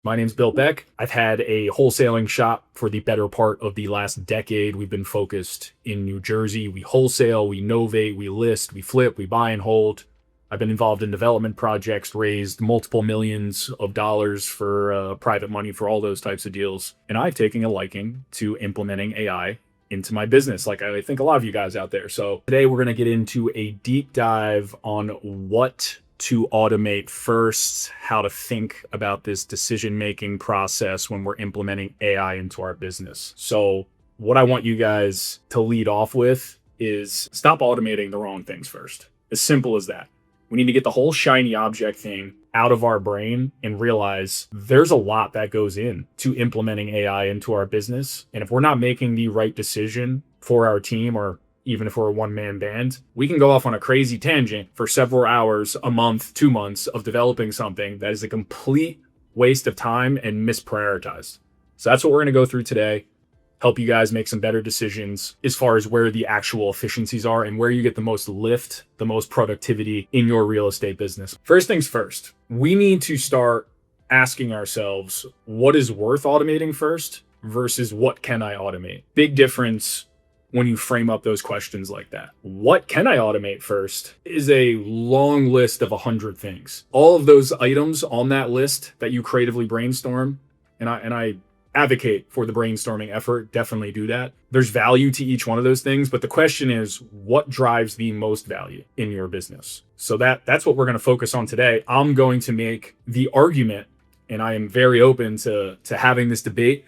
My name's Bill Beck. I've had a wholesaling shop for the better part of the last decade. We've been focused in New Jersey. We wholesale, we novate, we list, we flip, we buy and hold. I've been involved in development projects, raised multiple millions of dollars for private money for all those types of deals. And I've taken a liking to implementing AI into my business, like I think a lot of you guys out there. So today we're going to get into a deep dive on what to automate first, how to think about this decision-making process when we're implementing AI into our business. So what I want you guys to lead off with is stop automating the wrong things first. As simple as that. We need to get the whole shiny object thing out of our brain and realize there's a lot that goes in to implementing AI into our business. And if we're not making the right decision for our team, or even if we're a one-man band, we can go off on a crazy tangent for several hours, a month, 2 months of developing something that is a complete waste of time and misprioritized. So that's what we're going to go through today. Help you guys make some better decisions as far as where the actual efficiencies are and where you get the most lift, the most productivity in your real estate business. First things first, we need to start asking ourselves what is worth automating first versus what can I automate? Big difference when you frame up those questions like that. What can I automate first is a long list of 100 things. All of those items on that list that you creatively brainstorm, and I advocate for the brainstorming effort, definitely do that. There's value to each one of those things, but the question is what drives the most value in your business? So that's what we're going to focus on today. I'm going to make the argument, and I am very open to having this debate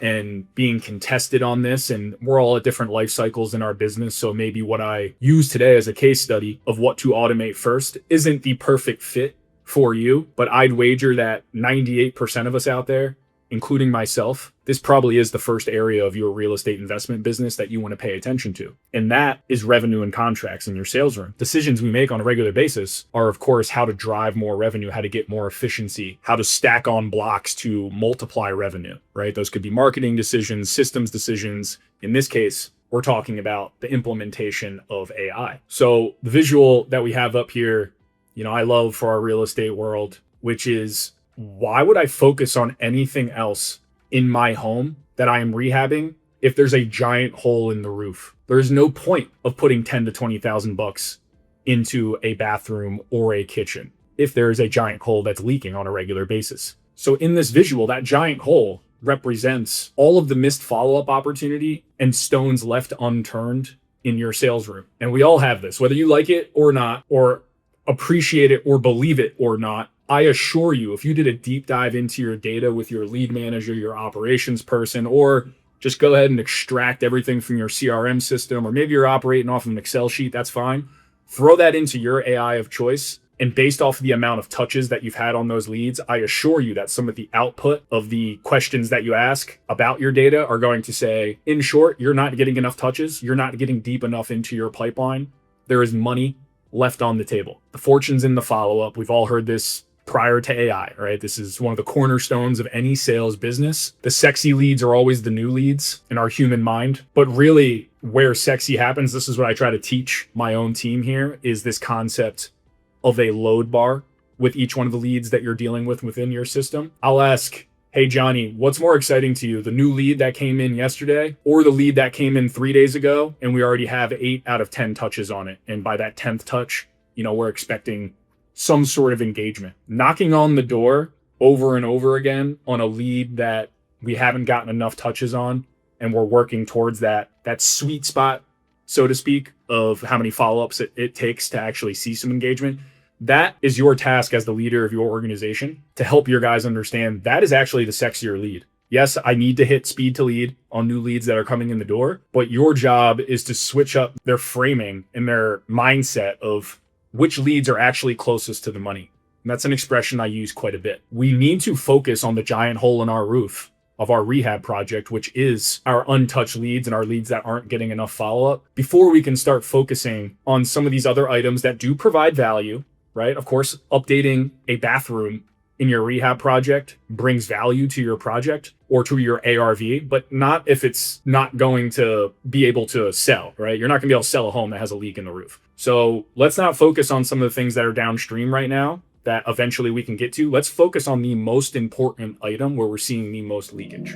and being contested on this, and we're all at different life cycles in our business. So maybe what I use today as a case study of what to automate first isn't the perfect fit for you, but I'd wager that 98% of us out there, including myself, this probably is the first area of your real estate investment business that you want to pay attention to. And that is revenue and contracts in your sales room. Decisions we make on a regular basis are, of course, how to drive more revenue, how to get more efficiency, how to stack on blocks to multiply revenue, right? Those could be marketing decisions, systems decisions. In this case, we're talking about the implementation of AI. So the visual that we have up here, I love for our real estate world, which is, why would I focus on anything else in my home that I am rehabbing if there's a giant hole in the roof? There's no point of putting 10 to 20,000 bucks into a bathroom or a kitchen if there's a giant hole that's leaking on a regular basis. So in this visual, that giant hole represents all of the missed follow-up opportunity and stones left unturned in your sales room. And we all have this, whether you like it or not, or appreciate it or believe it or not. I assure you, if you did a deep dive into your data with your lead manager, your operations person, or just go ahead and extract everything from your CRM system, or maybe you're operating off of an Excel sheet, that's fine. Throw that into your AI of choice. And based off of the amount of touches that you've had on those leads, I assure you that some of the output of the questions that you ask about your data are going to say, in short, you're not getting enough touches. You're not getting deep enough into your pipeline. There is money left on the table. The fortune's in the follow-up. We've all heard this prior to AI, right? This is one of the cornerstones of any sales business. The sexy leads are always the new leads in our human mind. But really, where sexy happens, this is what I try to teach my own team here, is this concept of a load bar with each one of the leads that you're dealing with within your system. I'll ask, hey, Johnny, what's more exciting to you? The new lead that came in yesterday or the lead that came in 3 days ago and we already have 8 out of 10 touches on it? And by that 10th touch, we're expecting some sort of engagement. Knocking on the door over and over again on a lead that we haven't gotten enough touches on, and we're working towards that sweet spot, so to speak, of how many follow-ups it takes to actually see some engagement. That is your task as the leader of your organization, to help your guys understand that is actually the sexier lead. Yes, I need to hit speed to lead on new leads that are coming in the door, but your job is to switch up their framing and their mindset of which leads are actually closest to the money. And that's an expression I use quite a bit. We need to focus on the giant hole in our roof of our rehab project, which is our untouched leads and our leads that aren't getting enough follow-up, before we can start focusing on some of these other items that do provide value, right? Of course, updating a bathroom in your rehab project brings value to your project or to your ARV, but not if it's not going to be able to sell, right? You're not gonna be able to sell a home that has a leak in the roof. So let's not focus on some of the things that are downstream right now that eventually we can get to, let's focus on the most important item where we're seeing the most leakage.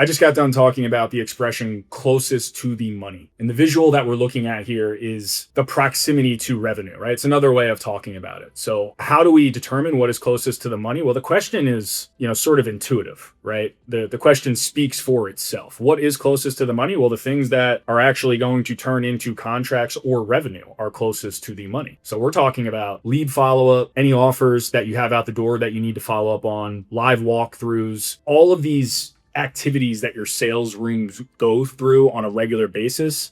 I just got done talking about the expression closest to the money. And the visual that we're looking at here is the proximity to revenue, right? It's another way of talking about it. So how do we determine what is closest to the money? Well, the question is, sort of intuitive, right? The question speaks for itself. What is closest to the money? Well, the things that are actually going to turn into contracts or revenue are closest to the money. So we're talking about lead follow-up, any offers that you have out the door that you need to follow up on, live walkthroughs, all of these activities that your sales rooms go through on a regular basis.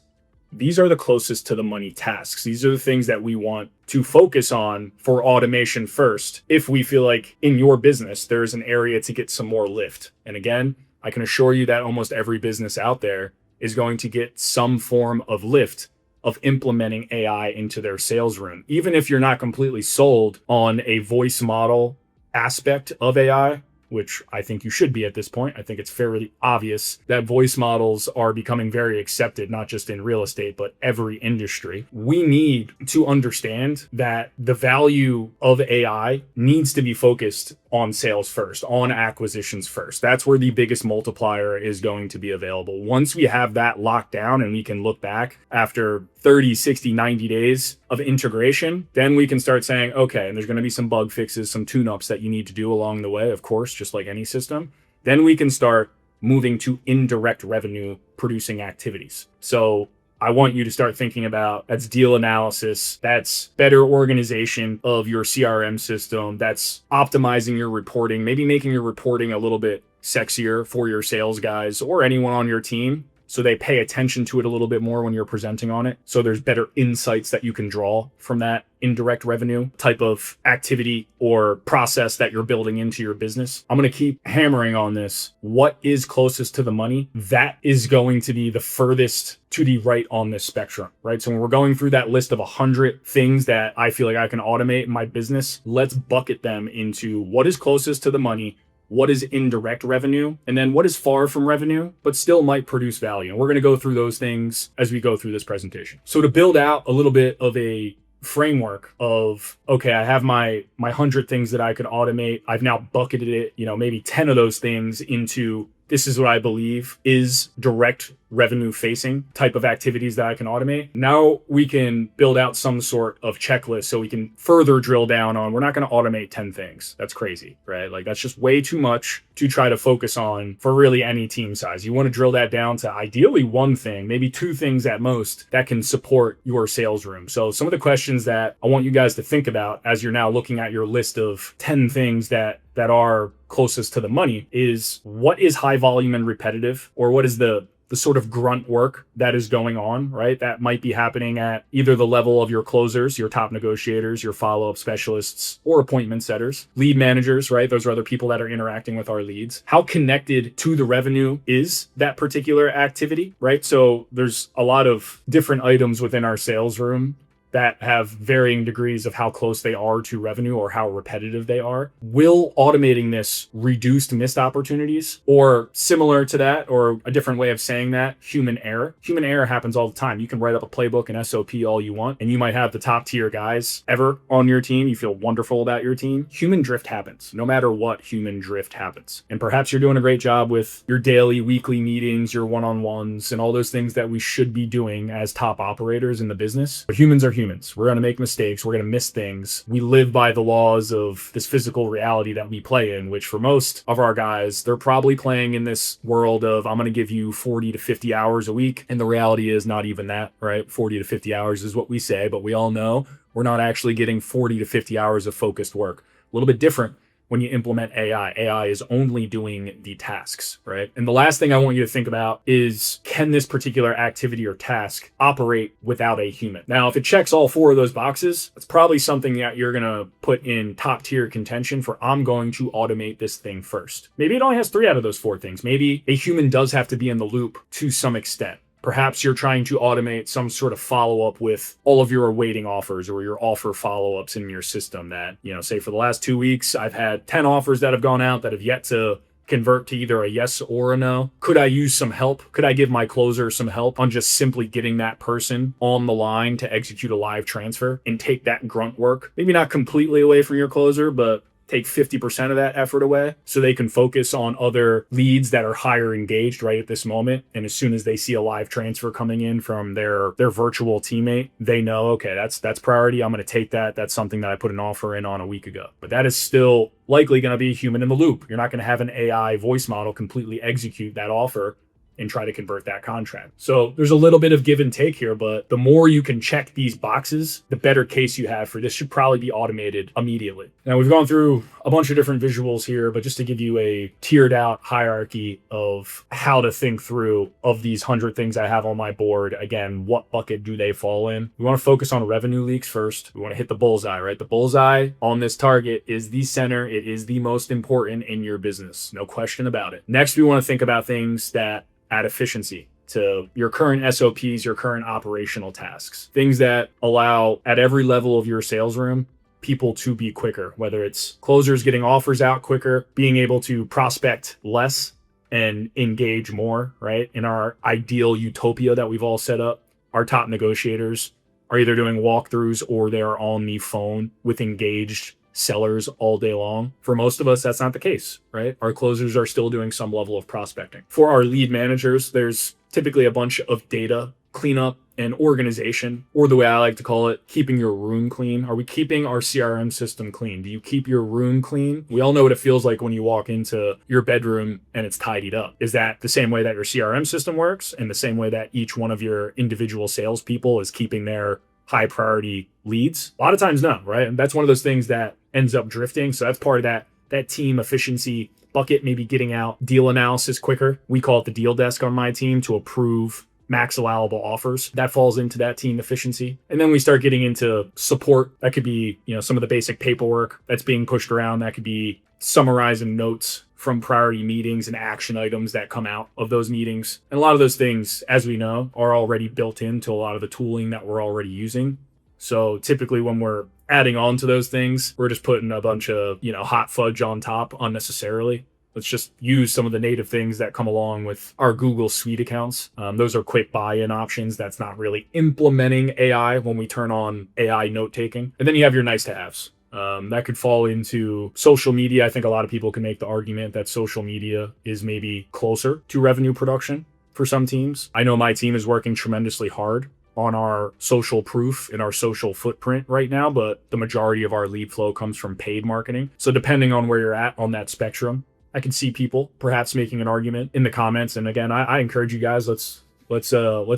These are the closest to the money tasks. These are the things that we want to focus on for automation first, if we feel like in your business there's an area to get some more lift. And again, I can assure you that almost every business out there is going to get some form of lift of implementing AI into their sales room. Even if you're not completely sold on a voice model aspect of AI, which I think you should be at this point. I think it's fairly obvious that voice models are becoming very accepted, not just in real estate, but every industry. We need to understand that the value of AI needs to be focused on sales first, on acquisitions first. That's where the biggest multiplier is going to be available. Once we have that locked down and we can look back after 30, 60, 90 days of integration, then we can start saying, okay, and there's going to be some bug fixes, some tune-ups that you need to do along the way, of course, just like any system. Then we can start moving to indirect revenue producing activities. So I want you to start thinking about, that's deal analysis, that's better organization of your CRM system, that's optimizing your reporting, maybe making your reporting a little bit sexier for your sales guys or anyone on your team, so they pay attention to it a little bit more when you're presenting on it. So there's better insights that you can draw from that indirect revenue type of activity or process that you're building into your business. I'm going to keep hammering on this. What is closest to the money? That is going to be the furthest to the right on this spectrum, right? So when we're going through that list of 100 things that I feel like I can automate in my business, let's bucket them into what is closest to the money, what is indirect revenue, and then what is far from revenue, but still might produce value. And we're going to go through those things as we go through this presentation. So to build out a little bit of a framework of, okay, I have my 100 things that I could automate. I've now bucketed it, maybe 10 of those things into, this is what I believe is direct revenue facing type of activities that I can automate. Now we can build out some sort of checklist so we can further drill down on, we're not going to automate 10 things. That's crazy, right? Like that's just way too much to try to focus on for really any team size. You want to drill that down to ideally one thing, maybe two things at most that can support your sales room. So some of the questions that I want you guys to think about as you're now looking at your list of 10 things that are closest to the money is, what is high volume and repetitive, or what is the sort of grunt work that is going on, right? That might be happening at either the level of your closers, your top negotiators, your follow-up specialists, or appointment setters, lead managers, right? Those are other people that are interacting with our leads. How connected to the revenue is that particular activity, right? So there's a lot of different items within our sales room that have varying degrees of how close they are to revenue or how repetitive they are. Will automating this reduce missed opportunities, or similar to that, or a different way of saying that, human error? Human error happens all the time. You can write up a playbook and SOP all you want, and you might have the top tier guys ever on your team. You feel wonderful about your team. Human drift happens. No matter what, human drift happens. And perhaps you're doing a great job with your daily, weekly meetings, your one-on-ones, and all those things that we should be doing as top operators in the business. But humans are humans. We're going to make mistakes. We're going to miss things. We live by the laws of this physical reality that we play in, which for most of our guys, they're probably playing in this world of, I'm going to give you 40 to 50 hours a week. And the reality is not even that, right? 40 to 50 hours is what we say, but we all know we're not actually getting 40 to 50 hours of focused work. A little bit different when you implement AI. AI is only doing the tasks, right? And the last thing I want you to think about is, can this particular activity or task operate without a human? Now, if it checks all four of those boxes, it's probably something that you're going to put in top tier contention for, I'm going to automate this thing first. Maybe it only has 3 out of those 4 things. Maybe a human does have to be in the loop to some extent. Perhaps you're trying to automate some sort of follow-up with all of your awaiting offers or your offer follow-ups in your system that, say for the last 2 weeks, I've had 10 offers that have gone out that have yet to convert to either a yes or a no? Could I use some help? Could I give my closer some help on just simply getting that person on the line to execute a live transfer and take that grunt work? Maybe not completely away from your closer, but take 50% of that effort away so they can focus on other leads that are higher engaged right at this moment. And as soon as they see a live transfer coming in from their virtual teammate, they know, okay, that's priority. I'm going to take that. That's something that I put an offer in on a week ago. But that is still likely going to be a human in the loop. You're not going to have an AI voice model completely execute that offer and try to convert that contract. So there's a little bit of give and take here, but the more you can check these boxes, the better case you have for this should probably be automated immediately. Now we've gone through a bunch of different visuals here, but just to give you a tiered out hierarchy of how to think through of these 100 things I have on my board, again, what bucket do they fall in? We want to focus on revenue leaks first. We want to hit the bullseye, right? The bullseye on this target is the center. It is the most important in your business. No question about it. Next, we want to think about things that add efficiency to your current SOPs, your current operational tasks, things that allow at every level of your sales room, people to be quicker, whether it's closers getting offers out quicker, being able to prospect less and engage more, right? In our ideal utopia that we've all set up, our top negotiators are either doing walkthroughs or they're on the phone with engaged sellers all day long. For most of us, that's not the case, right? Our closers are still doing some level of prospecting. For our lead managers, there's typically a bunch of data cleanup and organization, or the way I like to call it, keeping your room clean. Are we keeping our CRM system clean? Do you keep your room clean? We all know what it feels like when you walk into your bedroom and it's tidied up. Is that the same way that your CRM system works and the same way that each one of your individual salespeople is keeping their high priority leads? A lot of times no, right? And that's one of those things that ends up drifting. So that's part of that team efficiency bucket, maybe getting out deal analysis quicker. We call it the deal desk on my team to approve max allowable offers. That falls into that team efficiency. And then we start getting into support. That could be, some of the basic paperwork that's being pushed around. That could be summarizing notes from priority meetings and action items that come out of those meetings. And a lot of those things, as we know, are already built into a lot of the tooling that we're already using. So typically when we're adding on to those things, we're just putting a bunch of, hot fudge on top unnecessarily. Let's just use some of the native things that come along with our Google Suite accounts. Those are quick buy-in options. That's not really implementing AI when we turn on AI note-taking. And then you have your nice-to-haves. That could fall into social media. I think a lot of people can make the argument that social media is maybe closer to revenue production for some teams. I know my team is working tremendously hard on our social proof and our social footprint right now, but the majority of our lead flow comes from paid marketing. So depending on where you're at on that spectrum, I can see people perhaps making an argument in the comments. And again, I encourage you guys, let's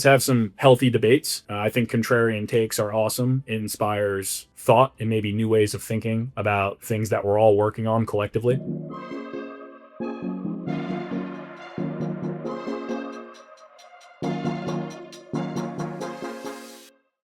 have some healthy debates. I think contrarian takes are awesome. It inspires thought and maybe new ways of thinking about things that we're all working on collectively.